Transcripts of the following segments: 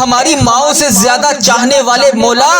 ہماری ماؤں سے زیادہ چاہنے والے مولا،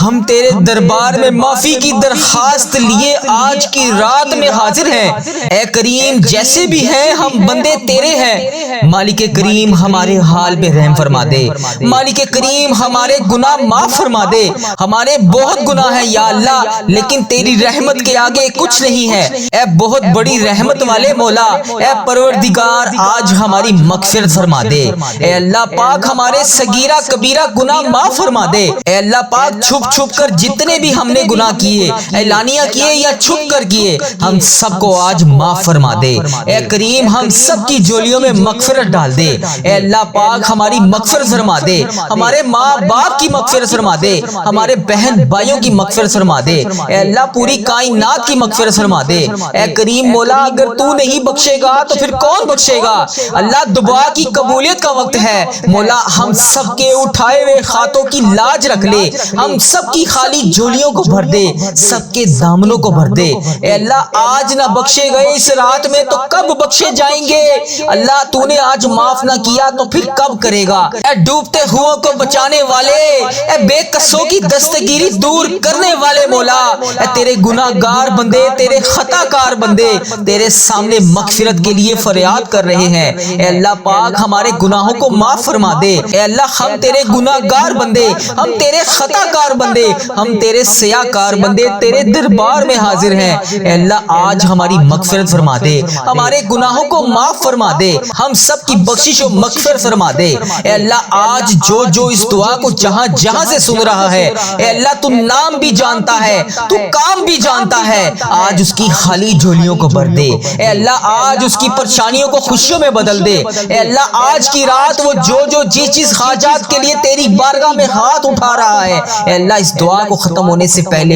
ہم تیرے دربار میں معافی کی درخواست لیے آج کی رات میں حاضر ہیں۔ اے کریم، جیسے بھی ہیں ہم بندے تیرے ہیں۔ مالک کریم، ہمارے حال پہ رحم فرما دے۔ مالک کریم، ہمارے گناہ معاف فرما دے۔ ہمارے بہت گناہ ہیں یا اللہ، لیکن تیری رحمت کے آگے کچھ نہیں ہے۔ اے بہت بڑی رحمت والے مولا، اے پروردگار، آج ہماری مغفرت فرما دے۔ اے اللہ پاک، ہمارے صغیرہ کبیرہ گناہ معاف فرما دے۔ اے اللہ پاک، چھپ چھپ کر جتنے بھی ہم نے گناہ کیے، اعلانیہ کیے یا چھپ کر کیے، ہم سب کو آج معاف فرما دے۔ اے کریم، ہم سب کی جولیوں میں مغفرت ڈال دے۔ اے اللہ پاک، ہماری مغفرت فرما دے۔ ہمارے ماں باپ کی مغفرت فرما دے۔ ہمارے بہن بھائیوں کی مغفرت فرما دے۔ اے اللہ پوری کائنات کی مغفرت فرما دے۔ اے کریم مولا، اگر تو نہیں بخشے گا تو پھر کون بخشے گا؟ اللہ، دعا کی قبولیت کا وقت ہے۔ مولا، ہم سب کے اٹھائے ہوئے خاتوں کی لاج رکھ لے۔ ہم سب کی خالی جھولیوں کو بھر دے، سب کے دامنوں کو بھر دے۔ اے اللہ، آج نہ بخشے گئے اس رات میں تو کب بخشے جائیں گے؟ اللہ، تو نے آج معاف نہ کیا تو پھر کب کرے گا؟ اے ڈوبتے ہوئوں کو بچانے والے، اے بے قصوں کی دستگیری دور کرنے والے مولا، اے تیرے گناہ گار بندے، تیرے خطا کار بندے تیرے سامنے مغفرت کے لیے فریاد کر رہے ہیں۔ اے اللہ پاک، ہمارے گناہوں کو معاف فرما دے۔ اے اللہ، ہم تیرے گناہ گار بندے، ہم تیرے خطا کار بندے، ہم تیرے سیاہ کار بندے تیرے دربار میں حاضر ہیں۔ اے اللہ، آج ہماری مغفرت فرما دے، ہمارے گناہوں کو معاف فرما دے، ہم سب کی بخشش و مغفرت فرما دے۔ اے اللہ، آج جو جو اس دعا کو جہاں جہاں سے سن رہا ہے، اے اللہ تو نام بھی جانتا ہے، تو کام بھی جانتا ہے، آج اس کی خالی جھولیوں کو بھر دے۔ اے اللہ، آج اس کی پریشانیوں کو خوشیوں میں بدل دے۔ اے اللہ، آج کی رات وہ جو جس چیز حاجات کے لیے تیری بارگاہ میں ہاتھ اٹھا رہا ہے، اے اللہ اس دعا کو ختم ہونے سے پہلے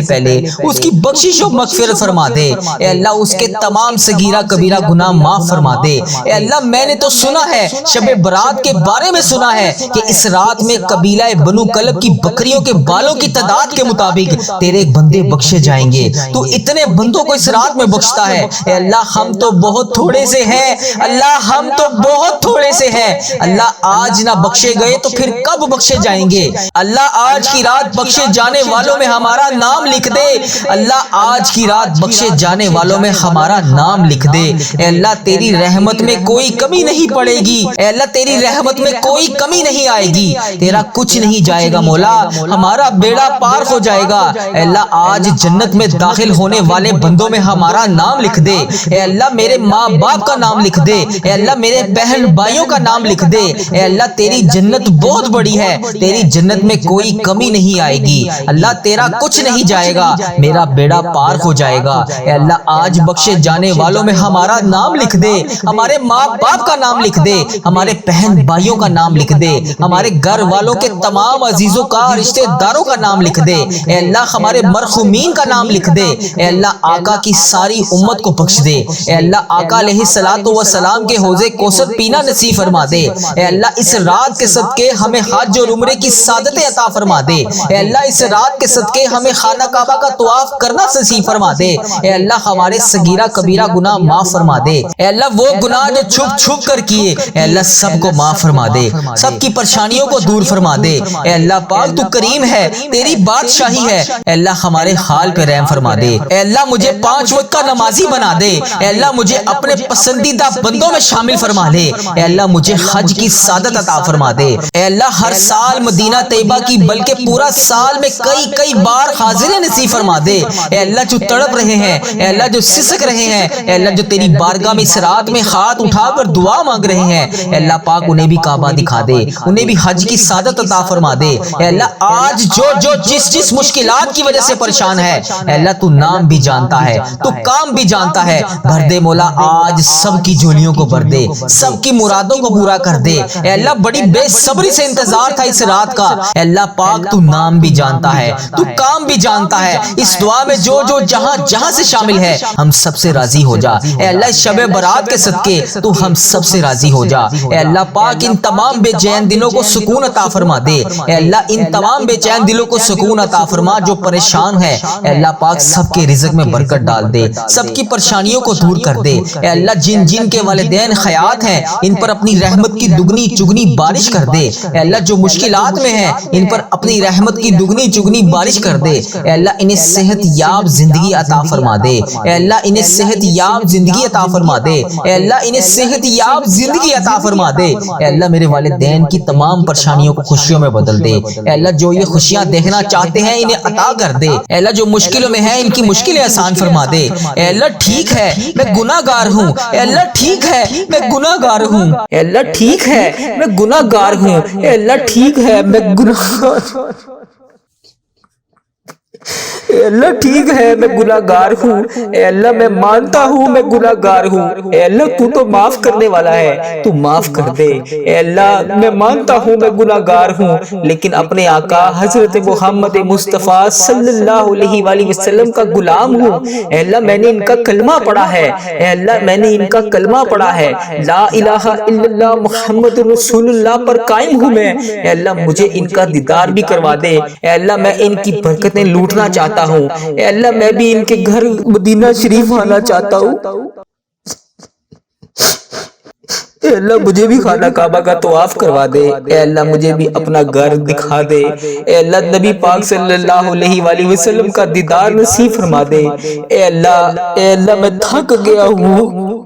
اس کی بخشش و مغفرت فرما دے۔ اے اللہ، اس کے تمام صغیرہ کبیرہ گناہ معاف فرما دے۔ اے اللہ، میں نے تو سنا ہے، شب برات کے بارے میں سنا ہے کہ اس رات میں قبیلہ بنو کلب کی بکریوں کے بالوں کی تعداد کے مطابق تیرے بندے بخشے جائیں گے۔ تو اتنے بندوں کو اس رات میں بخشتا ہے۔ اے اللہ، ہم تو بہت تھوڑے سے ہیں، اللہ ہم تو بہت تھوڑے سے ہیں۔ اللہ، آج نہ بخشے گئے تو پھر کب بخشے جائیں گے؟ اللہ، آج کی رات بخشے جانے والوں میں ہمارا نام لکھ دے۔ اللہ، آج کی رات بخشے جانے والوں میں ہمارا نام لکھ دے۔ اے اللہ، تیری رحمت میں کوئی کمی نہیں پڑے گی۔ اے اللہ، تیری رحمت میں کوئی کمی نہیں آئے گی، تیرا کچھ نہیں جائے گا مولا، ہمارا بیڑا پار ہو جائے گا۔ اے اللہ، آج جنت میں داخل ہونے والے بندوں میں ہمارا نام لکھ دے۔ اے اللہ، میرے ماں باپ کا نام لکھ دے۔ اے اللہ، میرے بہن بھائیوں کا نام لکھ دے۔ اے اللہ، تیری جنت بہت بڑی ہے، تیری جنت میں کوئی کمی نہیں آئے گی۔ اللہ، تیرا کچھ نہیں جائے گا، میرا بیڑا پار ہو جائے گا۔ اے اللہ، آج بخشے جانے والوں میں ہمارا نام لکھ دے، ہمارے ماں باپ کا نام لکھ دے، ہمارے بہن بھائیوں کا نام لکھ دے، ہمارے گھر والوں کے تمام عزیزوں کا، رشتہ داروں کا نام لکھ دے۔ اے اللہ، ہمارے مرحومین کا نام لکھ دے۔ اے اللہ، آقا کی ساری امت کو بخش دے۔ اے اللہ، آقا علیہ الصلوۃ والسلام کے حوض کوثر پینا نصیب فرما دے۔ اے اللہ، اس رات کے صدقے ہمیں حج اور عمرے کی سعادتیں عطا فرما دے۔ اے اللہ، اس رات کے صدقے ہمیں خانہ کعبہ کا طواف کرنا نصیب فرما دے۔ اے اللہ، ہمارے صغیرہ کبیرہ گناہ معاف فرما دے۔ اے اللہ، وہ گناہ جو چھپ چھپ کر کیے، اے اللہ سب کو معاف فرما دے، سب کی پریشانیوں کو دور فرما دے۔ اے اللہ پاک، تو کریم ہے، تیری بادشاہی ہے۔ اے اللہ، ہمارے حال پہ رحم فرما دے۔ اے اللہ، مجھے 5 وقت کا نمازی بنا دے۔ اے اللہ، مجھے اپنے پسندیدہ بندوں میں شامل فرما لے۔ اے اللہ، مجھے حج کی سعادت عطا فرما دے۔ اے اللہ، ہر سال مدینہ طیبہ کی بلکہ پورا سال میں کئی بار حاضری نصیب فرما دے۔ اے اللہ، جو تڑپ رہے ہیں، اے اللہ جو سسک رہے ہیں، اے اللہ جو تیری بارگاہ میں اس رات میں ہاتھ اٹھا کر دعا مانگ رہے ہیں، اے اللہ پاک انہیں بھی کعبہ دکھا دے، انہیں بھی حج کی سعادت عطا فرما دے۔ اے اللہ، آج جو جس مشکلات کی وجہ سے پریشان ہے، اے اللہ تو نام بھی جانتا ہے، تو کام بھی جانتا ہے، بھر دے مولا، آج سب کی جھولیوں کو بھر دے، سب کی مرادوں کو پورا کر دے۔ اے اللہ، بڑی بے صبری سے انتظار تھا اس رات کا۔ اے اللہ پاک، تو نام بھی جانتا ہے، تو کام بھی جانتا ہے، اس دعا میں جو جہاں سے شامل ہے ہم سب سے راضی ہو جا۔ اے اللہ، اس شب برات کے صدقے تو ہم سب سے راضی ہو جا۔ اے اللہ پاک، ان تمام بے چین دلوں کو سکون عطا فرما دے۔ اے اللہ، ان تمام بے چین دلوں کو سکون عطا فرما جو پریشان ہے۔ اے اللہ پاک، سب کے رزق میں برکت ڈال دے، سب کی پریشانیوں کو دور کر دے۔ اے اللہ، جن کے والدین حیات ہیں ان پر اپنی رحمت کی دگنی چگنی بارش کر دے۔ دے۔ اے اللہ جو مشکلات میں ہیں ان پر اپنی رحمت کی دگنی چگنی بارش کر دے۔ اے اللہ انہیں صحت یاب زندگی عطا فرما دے۔ اے اللہ انہیں صحت یاب زندگی عطا فرما دے۔ اے اللہ انہیں صحت یاب زندگی عطا فرما دے۔ اے اللہ میرے والدین کی تمام پریشانیوں کو خوشیوں میں بدل دے۔ اے اللہ جو یہ خوشیاں دیکھنا چاہتے ہیں انہیں عطا کر دے۔ اے اللہ جو مشکلوں میں ہیں ان کی مشکلیں آسان فرما دے۔ اے اللہ ٹھیک ہے میں گناہ گار ہوں۔ اے اللہ ٹھیک ہے میں گناہ گار ہوں۔ اے اللہ ٹھیک ہے میں گناہ گار ہوں۔ اے اللہ ٹھیک ہے میں گناہ گار ہوں۔ اے اللہ ٹھیک ہے میں گناہ گار ہوں۔ اے اللہ میں مانتا ہوں میں گناہ گار ہوں۔ اے اللہ تو تو معاف کرنے والا ہے، تو معاف کر دے۔ اے اللہ میں مانتا ہوں میں گناہ گار ہوں، لیکن اپنے آقا حضرت محمد مصطفیٰ صلی اللہ علیہ وآلہ وسلم کا غلام ہوں۔ اے اللہ میں نے ان کا کلمہ پڑھا ہے۔ اے اللہ میں نے ان کا کلمہ پڑھا ہے، لا الہ الا اللہ محمد رسول اللہ پر قائم ہوں میں۔ اے اللہ مجھے ان کا دیدار بھی کروا دے۔ اے اللہ میں ان کی برکتیں لوٹنا چاہتا ہوں۔ اے اللہ میں بھی ان کے گھر مدینہ شریف آنا چاہتا ہوں۔ اے اللہ مجھے بھی خانہ کعبہ کا طواف کروا دے۔ اے اللہ مجھے بھی اپنا گھر دکھا دے۔ اے اللہ نبی پاک صلی اللہ علیہ وآلہ وسلم کا دیدار نصیب فرما دے۔ اے اللہ میں تھک گیا ہوں۔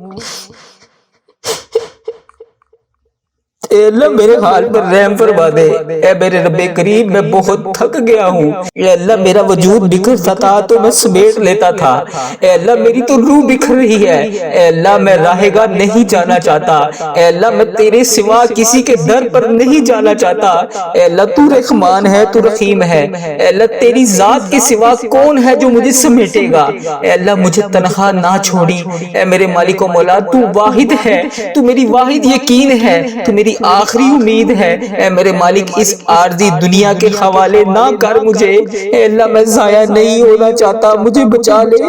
اے اللہ میرے حال پر رحم فرما دے۔ اے میرے رب کریم میں بہت تھک گیا ہوں۔ اے اللہ میرا وجود بکھرتا تھا تو میں سمیٹ لیتا تھا۔ اے اللہ میری تو روح بکھر رہی ہے۔ اے اللہ میں راہ گاہ نہیں جانا چاہتا۔ اے اللہ میں تیرے سوا کسی کے در پر نہیں جانا چاہتا۔ اے اللہ تو رحمان ہے، تو رحیم ہے۔ اے اللہ تیری ذات کے سوا کون ہے جو مجھے سمیٹے گا؟ اے اللہ مجھے تنہا نہ چھوڑی۔ اے میرے مالک و مولا تو واحد ہے، تو میری واحد یقین ہے، تو میری آخری امید ہے۔ اے میرے مالک اس عارضی دنیا کے حوالے نہ کر مجھے۔ اے اللہ میں ضائع نہیں ہونا چاہتا، مجھے بچا لے۔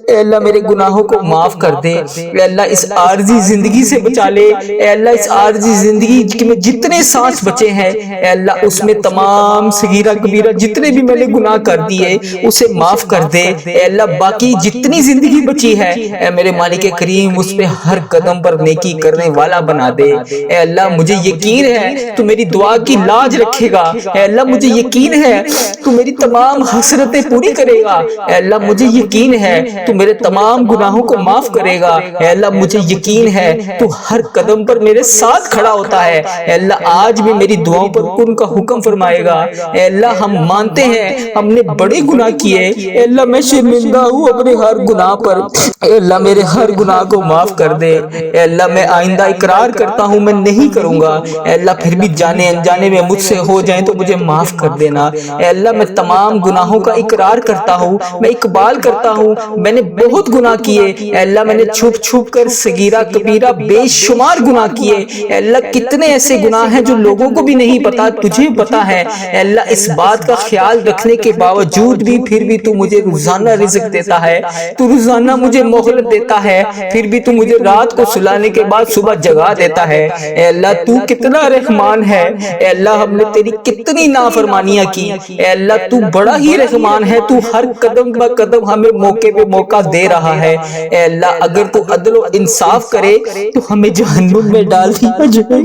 اے اللہ میرے گناہوں کو معاف کر دے۔ اے اللہ اس عارضی زندگی سے بچا لے۔ اے اللہ اس عارضی زندگی میں جتنے سانس بچے ہیں اے اللہ اس میں تمام صغیرہ کبیرہ جتنے بھی میں نے گناہ کر دیے اسے معاف کر دے۔ اے اللہ باقی جتنی زندگی بچی ہے اے میرے مالک کریم اس پہ ہر قدم پر نیکی کرنے والا بنا دے۔ اے اللہ مجھے یقین ہے تو میری دعا کی لاج رکھے گا۔ اے اللہ مجھے یقین ہے تو میری تمام حسرتیں پوری کرے گا۔ اے اللہ مجھے یقین ہے تو میرے تمام گناہوں کو معاف کرے گا۔ اے اللہ مجھے یقین ہے تو ہر قدم پر میرے ساتھ کھڑا ہوتا ہے۔ اے اللہ آج بھی میری دعاؤں پر کن کا حکم فرمائے گا۔ اے اللہ ہم مانتے ہیں ہم نے بڑے گناہ کیے۔ اے اللہ میں شرمندہ ہوں اپنے ہر گناہ پر۔ اے اللہ میرے ہر گناہ کو معاف کر دے۔ اے اللہ میں آئندہ اقرار کرتا ہوں میں نہیں کروں گا۔ اے اللہ پھر بھی جانے انجانے میں مجھ سے ہو جائیں تو مجھے معاف کر دینا۔ اے اللہ میں تمام گناہوں کا اقرار کرتا ہوں، میں اقبال کرتا ہوں میں نے بہت گناہ کیے۔ اے اللہ میں نے چھپ چھپ کر صغیرہ کبیرہ بے شمار گناہ کیے۔ اے اللہ کتنے ایسے گناہ ہیں جو لوگوں کو بھی نہیں پتا، تجھے پتا ہے۔ اے اللہ اس بات کا خیال رکھنے کے باوجود بھی پھر بھی تو مجھے روزانہ رزق دیتا ہے، تو روزانہ مجھے مہلت دیتا ہے، پھر بھی تو مجھے رات کو سلانے کے بعد صبح جگا دیتا ہے۔ اے اللہ تو کتنا رحمان ہے۔ اے اللہ ہم نے تیری کتنی نافرمانیاں کی۔ اے اللہ تو بڑا ہی رحمان ہے، تو ہر قدم بہ قدم ہمیں موقع پہ موقع دے رہا ہے۔ اے اللہ اگر تو عدل و انصاف کرے تو ہمیں جہنم میں ڈال دیا جائے۔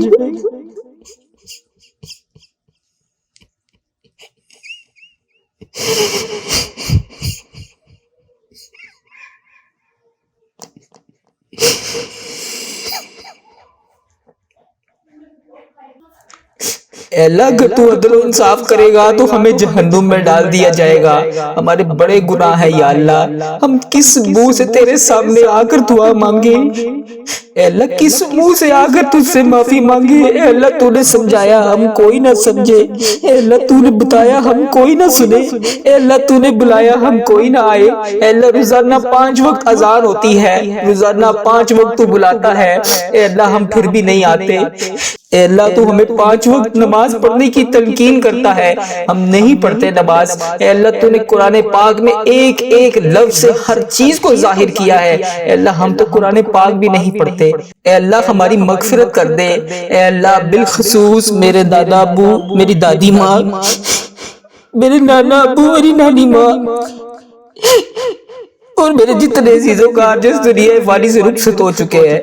اے اللہ اگر تو عدل و انصاف کرے گا تو ہمیں جہنم میں ڈال دیا جائے گا۔ ہمارے بڑے گناہ ہیں یا اللہ، ہم کس منہ سے تیرے سامنے آ کر دعا مانگے؟ اے اللہ کس منہ سے آ کر تجھ سے معافی مانگے؟ اے اللہ تو نے سمجھایا ہم کوئی نہ سمجھے، اے اللہ تو نے بتایا ہم کوئی نہ سنے، اے اللہ تو نے بلایا ہم کوئی نہ آئے۔ اے اللہ روزانہ 5 وقت اذان ہوتی ہے، روزانہ 5 وقت تو بلاتا ہے، اے اللہ ہم پھر بھی نہیں آتے۔ اے اللہ تو ہمیں 5 وقت نماز پڑھنے کی تلقین کرتا ہے، ہم نہیں پڑھتے نماز۔ اے اللہ تو نے قرآن پاک میں ایک ایک لفظ سے ہر چیز کو ظاہر کیا ہے، اے اللہ ہم تو قرآن پاک بھی نہیں پڑھتے۔ اے اللہ ہماری مغفرت کر دے۔ اے اللہ بالخصوص میرے دادا ابو، میری دادی ماں، میرے نانا ابو، میری نانی ماں اور میرے جتنے عزیز و کار جس دنیا فانی سے رخصت ہو چکے ہیں،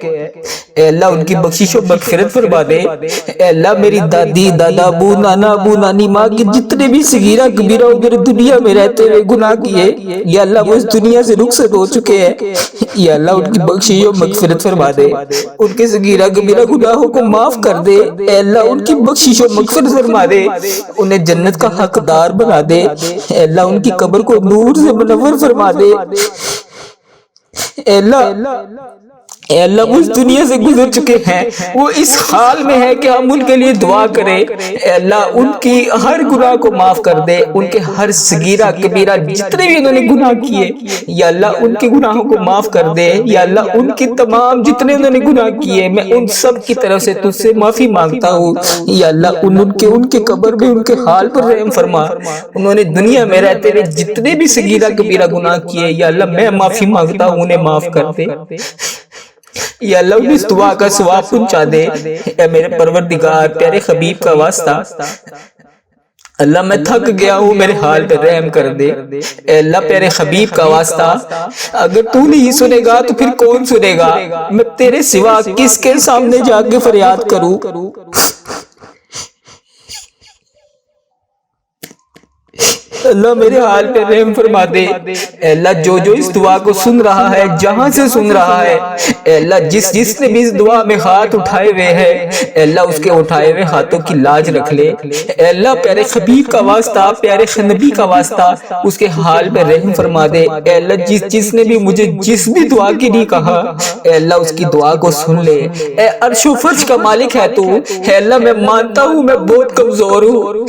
اے اللہ ان کی بخشش و مغفرت فرما دے۔ اے اللہ میری دادی، دادا ابو، نانا ابو، نانی ماں کے جتنے بھی صغیرہ کبیرہ میرے دنیا میں رہتے ہوئے گناہ کیے، یا اللہ وہ اس دنیا سے رخصت ہو چکے ہیں، یا اللہ ان کی بخشش و مغفرت فرما دے، ان کے صغیرہ کبیرہ گناہوں کو معاف کر دے۔ اے اللہ ان کی بخشش و مغفرت فرما دے، انہیں جنت کا حقدار بنا دے۔ اے اللہ ان کی قبر کو نور سے منور فرما دے۔ اے اللہ وہ اس دنیا سے گزر چکے ہیں، وہ اس حال میں ہے کہ ہم ان کے لیے دعا کریں۔ اے اللہ ان کی ہر گناہ کو معاف کر دے، ان کے ہر صغیرہ کبیرہ جتنے بھی انہوں نے گناہ کیے، یا اللہ ان کے گناہوں کو معاف کر دے۔ یا اللہ ان کی تمام جتنے انہوں نے گناہ کیے، میں ان سب کی طرف سے تجھ سے معافی مانگتا ہوں۔ یا اللہ ان کے قبر میں ان کے حال پر رحم فرما۔ انہوں نے دنیا میں رہتے ہوئے جتنے بھی صغیرہ کبیرہ گناہ کیے، یا اللہ میں معافی مانگتا ہوں، انہیں معاف کر دے۔ یا اللہ انہیں اس دعا کا ثواب پہنچا دے۔ اے میرے پروردگار، پیارے حبیب کا واسطہ، اللہ میں تھک گیا ہوں، میرے حال پہ رحم کر دے۔ اے اللہ پیارے حبیب کا واسطہ، اگر تو نہیں سنے گا تو پھر کون سنے گا؟ میں تیرے سوا کس کے سامنے جا کے فریاد کروں؟ اللہ میرے حال پہ رحم فرما دے۔ اے اللہ جو اس دعا کو سن رہا ہے، جہاں سے سن رہا ہے، اے اللہ جس نے بھی اس دعا میں ہاتھ اٹھائے ہوئے ہیں، اے اللہ اس کے اٹھائے ہوئے ہاتھوں کی لاج رکھ لے۔ اے اللہ پیارے حبیب کا واسطہ، پیارے نبی کا واسطہ، اس کے حال پہ رحم فرما دے۔ اے اللہ جس نے بھی مجھے جس بھی دعا کے لیے کہا، اے اللہ اس کی دعا کو سن لے۔ اے عرش و فرش کا مالک ہے تو، اے اللہ میں مانتا ہوں میں بہت کمزور ہوں،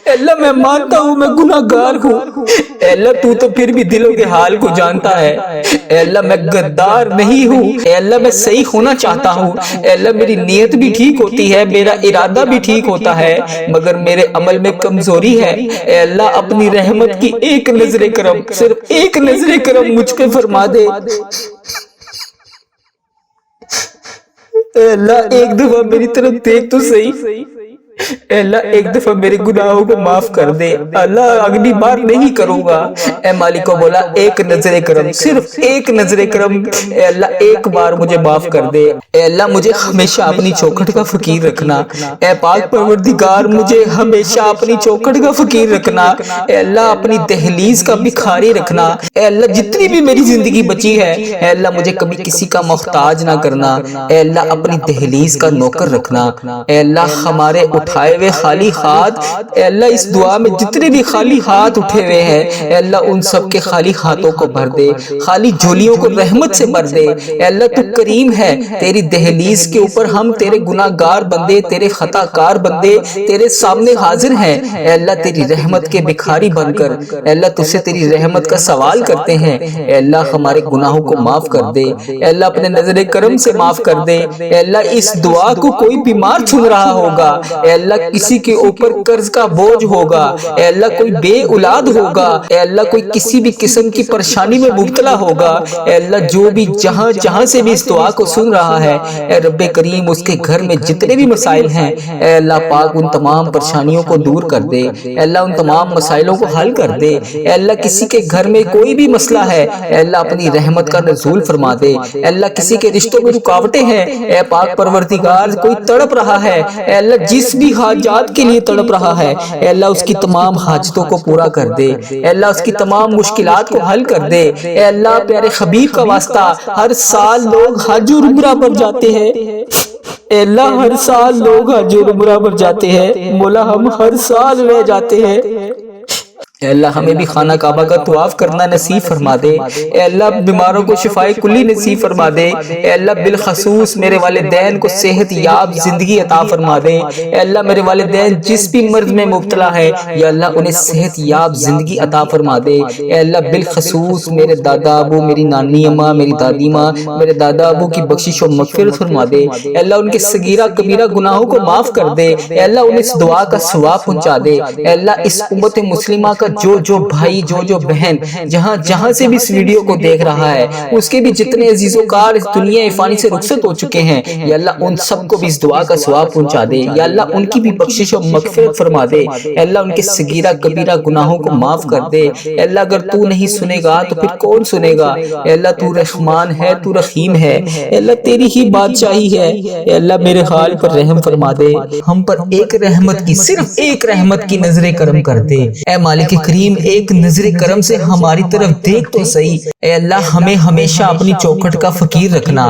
اے اللہ میں مانتا ہوں میں گناہگار ہوں، اے اللہ تو پھر بھی دلوں کے حال کو جانتا ہے۔ اے اللہ میں غدار نہیں ہوں، اے اللہ میں صحیح ہونا چاہتا ہوں، اے اللہ میری نیت بھی ٹھیک ہوتی ہے، میرا ارادہ بھی ٹھیک ہوتا ہے، مگر میرے عمل میں کمزوری ہے۔ اے اللہ اپنی رحمت کی ایک نظر کرم، صرف ایک نظر کرم مجھ پہ فرما دے۔ اے اللہ ایک دفعہ میری طرف دیکھ تو صحیح، اے اللہ ایک دفعہ میرے گناہوں کو معاف کر دے۔ اللہ اگلی بار نہیں کروں گا۔ اے مالک کو بولا ایک نظر کرم، صرف ایک نظر کرم، اے اللہ ایک بار مجھے معاف کر دے۔ اے اللہ مجھے ہمیشہ اپنی چوکھٹ کا فقیر رکھنا، اے پاک پروردگار مجھے ہمیشہ اپنی چوکھٹ کا فقیر رکھنا، اے اللہ اپنی دہلیز کا بھکاری رکھنا۔ اے اللہ جتنی بھی میری زندگی بچی ہے، اے اللہ مجھے کبھی کسی کا محتاج نہ کرنا، اے اللہ اپنی دہلیز کا نوکر رکھنا۔ اے اللہ ہمارے اٹھائے ہوئے خالی ہاتھ، اے اللہ اس دعا میں جتنے بھی خالی ہاتھ اٹھے ہوئے ہیں، اے اللہ ان سب کے خالی ہاتھوں کو بھر دے، خالی جھولیوں کو رحمت سے بھر دے۔ اے اللہ تو کریم ہے، تیری دہلیز کے اوپر ہم تیرے گناہگار بندے، تیرے خطا کار بندے تیرے سامنے حاضر ہیں۔ اے اللہ تیری رحمت کے بھکاری بن کر، اے اللہ تجھ سے تیری رحمت کا سوال کرتے ہیں۔ اے اللہ ہمارے گناہوں کو معاف کر دے، اے اللہ اپنے نظر کرم سے معاف کر دے۔ اے اللہ اس دعا کو کوئی بیمار سن رہا ہوگا، اے اللہ کسی کے اوپر قرض کا بوجھ ہوگا، اے اللہ کوئی بے اولاد ہوگا، اے اللہ کوئی کسی بھی قسم کی پریشانی میں مبتلا ہوگا، اے اللہ جو بھی جہاں سے بھی اس دعا کو سن رہا ہے، اے رب کریم اس کے گھر میں جتنے بھی مسائل ہیں، اے اللہ پاک ان تمام پریشانیوں کو دور کر دے، اے اللہ ان تمام مسائلوں کو حل کر دے۔ اے اللہ کسی کے گھر میں کوئی بھی مسئلہ ہے، اے اللہ اپنی رحمت کا نزول فرما دے۔ اے اللہ کسی کے رشتوں میں رکاوٹیں ہیں، اے پاک پروردگار کوئی تڑپ رہا ہے، اے اللہ جس بھی حاجات کے لیے تڑپ رہا ہے، اے اللہ اس کی تمام حاجتوں کو پورا کر دے، اے اللہ اس کی تمام مشکلات کو حل کر دے۔ اے اللہ پیارے حبیب کا واسطہ، ہر سال لوگ حج اور عمرہ پر جاتے ہیں، اے اللہ ہر سال لوگ حج اور عمرہ پر جاتے ہیں، مولا ہم ہر سال رہ جاتے ہیں۔ اے اللہ ہمیں بھی خانہ کعبہ کا طواف کرنا نصیب فرما دے، اے اللہ بیماروں کو شفائے کلی نصیب فرما دے، اے اللہ بالخصوص میرے والدین کو صحت یاب زندگی عطا فرما دے، اے اللہ میرے والدین جس بھی مرض میں مبتلا ہے، یا اللہ انہیں صحت یاب زندگی عطا فرما دے، اے اللہ بالخصوص میرے دادا ابو، میری نانی اماں، میری دادی ماں، میرے دادا ابو کی بخشش و مغفرت فرما دے، اے اللہ ان کے صغیرہ کبیرہ گناہوں کو معاف کر دے، اے اللہ انہیں اس دعا کا ثواب پہنچا دے، اے اللہ اس امت مسلمہ کا جو بھائی جو بہن جہاں سے بھی اس ویڈیو کو دیکھ رہا ہے اس کے بھی جتنے عزیز و کار اس دنیا فانی سے رخصت ہو چکے ہیں، یا اللہ ان سب کو بھی اس دعا کا ثواب پہنچا دے، یا اللہ ان کی بھی بخشش و مغفرت فرما دے، اے اللہ ان کے صغیرہ کبیرہ گناہوں کو معاف کر دے، اے اللہ اگر تو نہیں سنے گا تو پھر کون سنے گا، اے اللہ تو رحمان ہے، تو رحیم ہے، اے اللہ تیری ہی بادشاہی ہے، اے اللہ میرے حال پر رحم فرما دے، ہم پر ایک رحمت کی، صرف ایک رحمت کی نظر کرم کر دے، اے مالک کریم ایک نظر کرم سے ہماری طرف دیکھ تو صحیح، اے اللہ ہمیں ہمیشہ اپنی چوکھٹ کا فقیر رکھنا،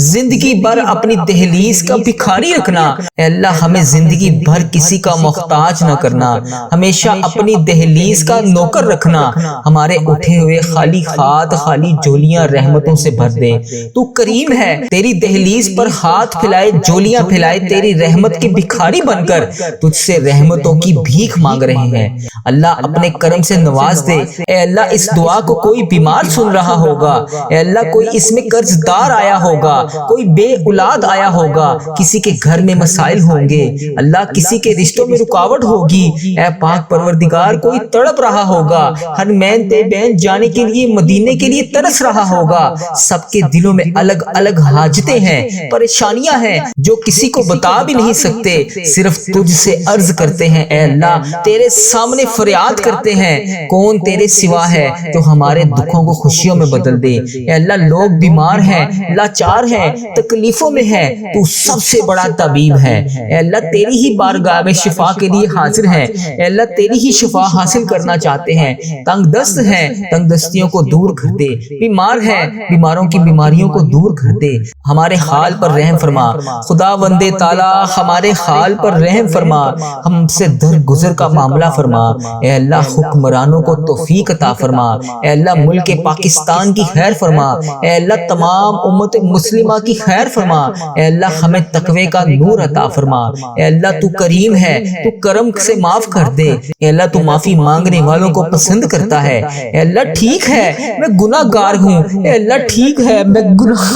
زندگی بھر اپنی دہلیز کا بھکاری رکھنا، اے اللہ ہمیں زندگی بھر کسی کا محتاج نہ کرنا، ہمیشہ اپنی دہلیز کا نوکر رکھنا، ہمارے اٹھے ہوئے خالی ہاتھ خالی جولیاں رحمتوں سے بھر دے، تو کریم ہے، تیری دہلیز پر ہاتھ پھیلائے جولیاں پھیلائے تیری رحمت کے بھکاری بن کر تجھ سے رحمتوں کی بھیک مانگ رہے ہیں، اللہ اپنے کرم سے نواز دے، اے اللہ اس دعا کو کوئی بیمار سن رہا ہوگا، اے اللہ کوئی اس میں قرض دار آیا ہوگا، کوئی بے اولاد آیا ہوگا، کسی کے گھر میں مسائل ہوں گے، اللہ کسی کے رشتوں میں رکاوٹ ہوگی، اے پاک پروردگار کوئی تڑپ رہا ہوگا، حرمین طیبین جانے کے لیے مدینے کے لیے ترس رہا ہوگا، سب کے دلوں میں الگ الگ حاجتیں ہیں، پریشانیاں ہیں جو کسی کو بتا بھی نہیں سکتے، صرف تجھ سے عرض کرتے ہیں، اے اللہ تیرے سامنے فریاد کرتے ہیں، کون تیرے سوا ہے جو ہمارے دکھوں کو خوشیوں میں بدل دے، اے اللہ لوگ بیمار ہیں، لاچار ہیں، تکلیفوں میں ہیں، تو سب سے بڑا طبیب ہے، اے اللہ تیری ہی بارگاہ میں شفا کے لیے حاضر ہیں، اے اللہ تیری ہی شفا حاصل کرنا چاہتے ہیں، تنگ دست ہیں تنگ دستیوں کو دور کر دے، بیمار ہیں بیماروں کی بیماریوں کو دور کر دے، ہمارے حال پر رحم فرما، خدا وندے تعالی ہمارے حال پر رحم فرما، ہم سے درگزر کا معاملہ فرما، اے اللہ حکمرانوں کو توفیق عطا فرما، اے اللہ ملک پاکستان کی خیر فرما، اے اللہ تمام امت مسلمہ کی خیر فرما، اے اللہ ہمیں تقوی کا نور عطا فرما، اے اللہ تو کریم ہے، تو کرم سے معاف کر دے، اے اللہ تو معافی مانگنے والوں کو پسند کرتا ہے، اے اللہ ٹھیک ہے میں گناہ گار ہوں، اے اللہ ٹھیک ہے میں گناہ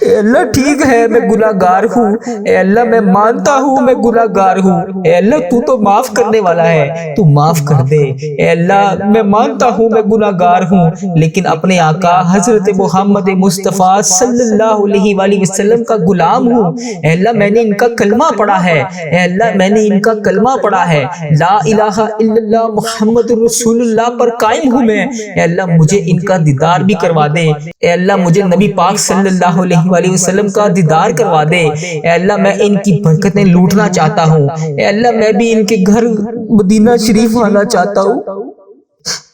اے اللہ ٹھیک ہے میں گناہ گار ہوں، اے اللہ میں مانتا ہوں میں گناہ گار ہوں، اے اللہ تو معاف کرنے والا ہے، تو معاف کر دے، اے اللہ میں مانتا ہوں میں گناہ گار ہوں لیکن اپنے آقا حضرت محمد مصطفیٰ صلی اللہ علیہ وآلہ وسلم کا غلام ہوں، اے اللہ میں نے ان کا کلمہ پڑھا ہے، اے اللہ میں نے ان کا کلمہ پڑھا ہے، لا الہ الا اللہ محمد رسول اللہ پر قائم ہوں میں، اے اللہ مجھے ان کا دیدار بھی کروا دے، اے اللہ مجھے نبی پاک صلی اللہ علیہ وآلہ وسلم کا دیدار کروا دے، اے اللہ میں ان کی برکتیں لوٹنا چاہتا ہوں، اے اللہ میں بھی ان کے گھر مدینہ شریف آنا چاہتا ہوں،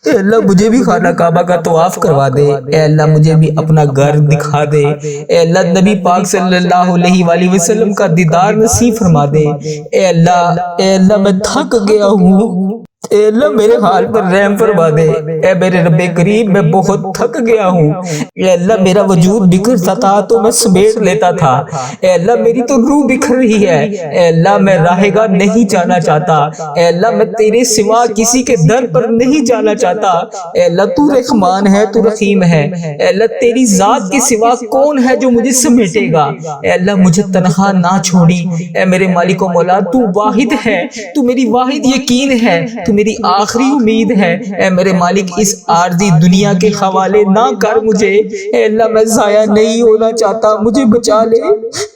اے اللہ مجھے بھی خانہ کعبہ کا طواف کروا دے، اے اللہ مجھے بھی اپنا گھر دکھا دے، اے اللہ نبی پاک صلی اللہ علیہ وآلہ وسلم کا دیدار نصیب فرما دے، اے اللہ میں تھک گیا ہوں، اے اللہ میرے حال پر رحم فرما دے، اے میرے رب کریم میں بہت تھک گیا ہوں، اے اللہ میرا وجود بکھرتا تھا تو میں سمیٹ لیتا تھا، اے اللہ میری تو روح بکھر رہی ہے، اے اللہ میں راہ گاہ نہیں جانا چاہتا، اے اللہ میں تیرے سوا کسی کے در پر نہیں جانا چاہتا، اے اللہ تو رحمان ہے تو رحیم ہے، اے اللہ تیری ذات کے سوا کون ہے جو مجھے سمیٹے گا، اے اللہ مجھے تنہا نہ چھوڑی، اے میرے مالک و مولا تو واحد ہے، تو میری واحد یقین ہے، تو میری آخری امید ہے، اے میرے مالک اس عارضی دنیا کے حوالے نہ کر مجھے، اے اللہ میں ضائع نہیں ہونا چاہتا، مجھے بچا لے،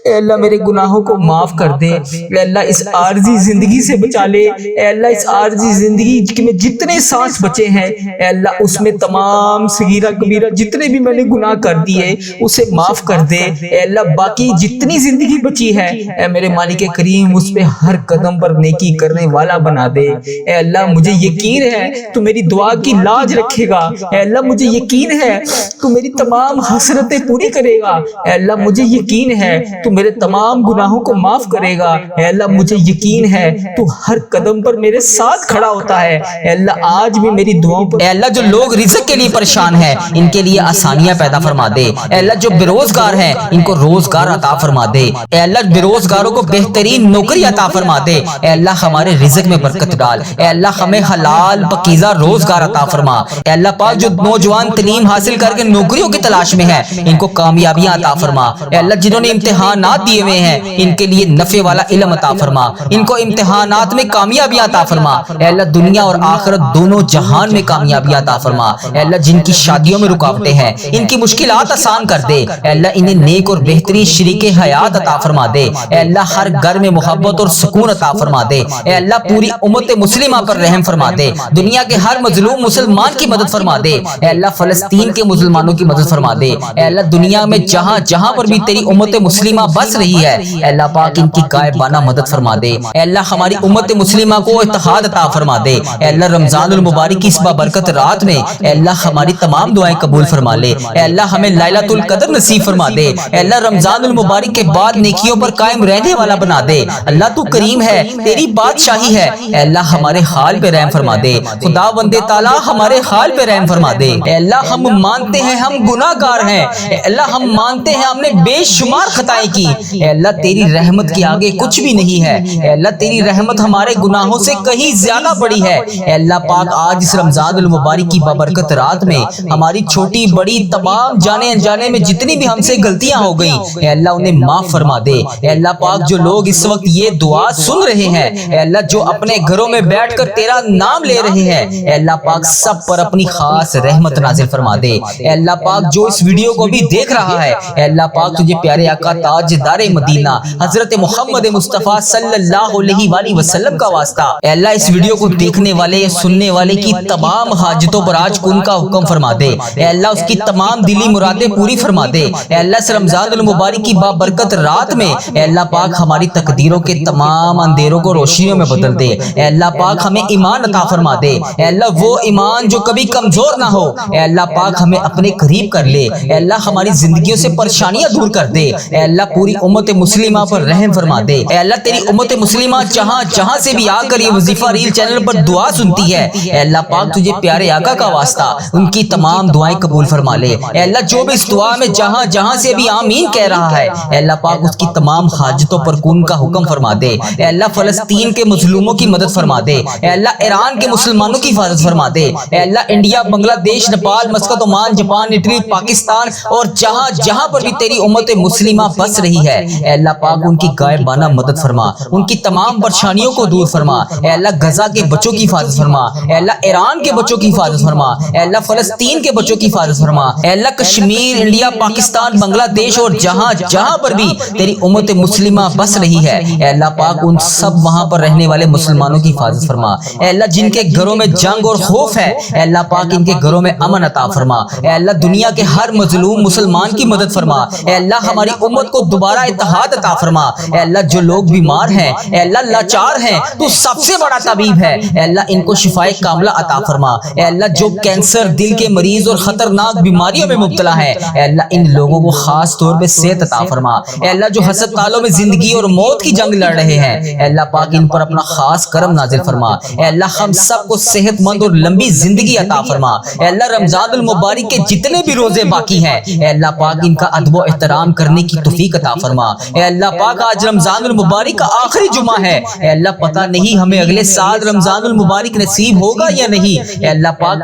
اے اللہ میرے گناہوں کو معاف کر دے، اے اللہ اس عارضی زندگی سے بچا لے، اے اللہ اس عارضی زندگی میں جتنے سانس بچے ہیں اے اللہ اس میں تمام صغیرہ کبیرہ جتنے بھی میں نے گناہ کر دیے اسے معاف کر دے، اے اللہ باقی جتنی زندگی بچی ہے اے میرے مالک کریم اس پہ ہر قدم پر نیکی کرنے والا بنا دے، اے اللہ مجھے یقین ہے تو میری دعا کی لاج رکھے گا، اے اللہ مجھے یقین ہے تو میری تمام حسرتیں پوری کرے گا، اے اللہ مجھے یقین ہے تو میرے تمام گناہوں کو معاف کرے گا، اے اللہ مجھے یقین ہے تو ہر قدم پر میرے ساتھ کھڑا ہوتا ہے، اے اللہ آج بھی میری دعاؤں پر، اے اللہ جو لوگ رزق کے لیے پریشان ہیں ان کے لیے آسانیاں پیدا فرما دے، اے اللہ جو بے روزگار ہیں ان کو روزگار عطا فرما دے، اے اللہ بے روزگاروں کو بہترین نوکری عطا فرما دے، اے اللہ ہمارے رزق میں برکت ڈال، اے اللہ ہمیں حلال پاکیزہ روزگار عطا فرما۔ اے اللہ پاک جو نوجوان تعلیم حاصل کر کے نوکریوں کی تلاش میں ہیں ان کو کامیابیاں عطا فرما۔ اے اللہ جنہوں نے امتحانات دیے ہوئے ہیں ان کے لیے نفع والا علم عطا فرما، ان کو امتحانات میں کامیابیاں عطا فرما۔ اے اللہ دنیا اور آخرت دونوں جہان میں کامیابیاں عطا فرما۔ اے اللہ جن کی شادیوں میں رکاوٹیں ہیں ان کی مشکلات آسان کر دے۔ اے اللہ انہیں نیک اور بہترین شریک حیات عطا فرما دے۔ اے اللہ ہر گھر میں محبت اور سکون عطا فرما دے۔ اے اللہ پوری امت مسلمہ پر رحم فرما دے، دنیا کے ہر مظلوم مسلمان کی مدد فرما دے۔ اے اللہ فلسطین کے مسلمانوں کی مدد فرما دے۔ اے اللہ دنیا میں جہاں جہاں پر بھی تیری امت مسلمہ بس رہی ہے اے اللہ پاک ان کی غائبانہ مدد فرما دے۔ اے اللہ ہماری امت مسلمہ کو اتحاد عطا فرما دے۔ اے اللہ رمضان المبارک کی اس بابرکت رات میں اے اللہ ہماری تمام دعائیں قبول فرما لے۔ اے اللہ ہمیں لیلۃ القدر نصیب فرما دے۔ اے اللہ رمضان المبارک کے بعد نیکیوں پر قائم رہنے والا بنا دے۔ اللہ تو کریم ہے، تیری بادشاہی ہے، اے اللہ ہمارے حال پہ رحم فرما دے۔ خدا بندے تعالیٰ ہمارے حال پہ رحم فرما دے۔ اے اللہ ہم مانتے ہیں ہم گناہ گار ہیں، اے اللہ ہم مانتے ہیں ہم نے بے شمار خطائیں کی، اے اللہ تیری رحمت کے آگے کچھ بھی نہیں ہے۔ اے اللہ تیری رحمت ہمارے گناہوں سے کہیں زیادہ بڑی ہے۔ اے اللہ پاک آج اس رمضان المبارک کی بابرکت رات میں ہماری چھوٹی بڑی تمام جانے انجانے میں جتنی بھی ہم سے غلطیاں ہو گئیں اے اللہ انہیں معاف فرما دے۔ اے اللہ پاک جو لوگ اس وقت یہ دعا سن رہے ہیں اے اللہ جو اپنے گھروں میں بیٹھ کر تیرا نام لے رہے ہیں اے اللہ پاک سب پر اپنی خاص رحمت نازل فرما دے۔ اے اللہ پاک جو اس ویڈیو کو بھی دیکھ رہا ہے اے اللہ پاک تجھے پیارے آقا تاجدار مدینہ حضرت محمد مصطفیٰ صلی اللہ علیہ وآلہ وسلم کا واسطہ اے اللہ اس ویڈیو کو دیکھنے والے سننے والے کی تمام حاجتوں پر آج کن کا حکم فرما دے۔ اے اللہ اس کی تمام دلی مرادیں پوری فرما دے۔ اے اللہ اس رمضان المبارک کی بابرکت رات میں اے اللہ پاک ہماری تقدیروں کے تمام اندھیروں کو روشنیوں میں بدل دے۔ اے اللہ پاک ہمیں ایمان عطا فرما دے۔ اے اللہ وہ ایمان جو کبھی کمزور نہ ہو اے اللہ پاک ہمیں اپنے قریب کر لے۔ اے اللہ ہماری زندگیوں سے پریشانیاں دور کر دے۔ اے اللہ پوری امت مسلمہ پر رحم فرما دے۔ اے اللہ تیری امت مسلمہ جہاں جہاں سے بھی آ کر یہ وظیفہ ریل چینل پر دعا سنتی ہے اے اللہ پاک تجھے پیارے آقا کا واسطہ ان کی تمام دعائیں قبول فرما لے۔ اے اللہ جو بھی اس دعا میں جہاں جہاں سے بھی آمین کہہ رہا ہے اے اللہ پاک اس کی تمام حاجتوں پر کن کا حکم فرما دے۔ اے اللہ فلسطین کے مظلوموں کی مدد فرما دے۔ اے اللہ ایران کے مسلمانوں کی حفاظت فرما دے۔ اے اللہ انڈیا، بنگلہ دیش، Nepal, Muscat, Oman, Japan, Italy, Pakistan اور جہاں جہاں پر بھی تیری امت مسلمہ بس رہی ہے اے اللہ پاک ان کی غائبانہ مدد فرما، ان کی تمام پریشانیوں کو دور فرما۔ اے اللہ غزہ کے بچوں کی حفاظت فرما۔ اے اللہ ایران کے بچوں کی حفاظت فرما۔ اے اللہ فلسطین کے بچوں کی حفاظت فرما۔ اے اللہ کشمیر، انڈیا، پاکستان، بنگلہ دیش اور جہاں جہاں پر بھی تیری امت مسلمہ بس رہی ہے اے اللہ پاک ان سب وہاں پر رہنے والے مسلمانوں کی حفاظت فرما۔ اے اللہ جن کے گھروں میں جنگ اور خوف ہے اے اللہ پاک ان کے گھروں میں امن عطا فرما۔ اے اللہ دنیا کے ہر مظلوم مسلمان کی مدد فرما۔ اے اللہ ہماری امت کو دوبارہ اتحاد عطا فرما۔ اے اللہ جو لوگ بیمار ہیں اے اللہ لاچار ہیں تو سب سے بڑا طبیب ہے اے اللہ ان کو شفائے کاملہ عطا فرما۔ اے اللہ جو کینسر، دل کے مریض اور خطرناک بیماریوں میں مبتلا ہے اے اللہ ان لوگوں کو خاص طور پہ صحت عطا فرما۔ اے اللہ جو ہسپتالوں میں زندگی اور موت کی جنگ لڑ رہے ہیں اے اللہ پاک ان پر اپنا خاص کرم نازل فرما۔ اے اللہ ہم سب کو صحت مند اور لمبی زندگی عطا فرما۔ اے اللہ رمضان المبارک کے جتنے بھی روزے باقی ہیں اے اللہ پاک ان کا ادب و احترام کرنے کی توفیق عطا فرما۔ اے اللہ پاک آج رمضان المبارک کا آخری جمعہ ہے اے اللہ پتہ نہیں ہمیں اگلے سال رمضان المبارک نصیب ہوگا یا نہیں اے اللہ پاک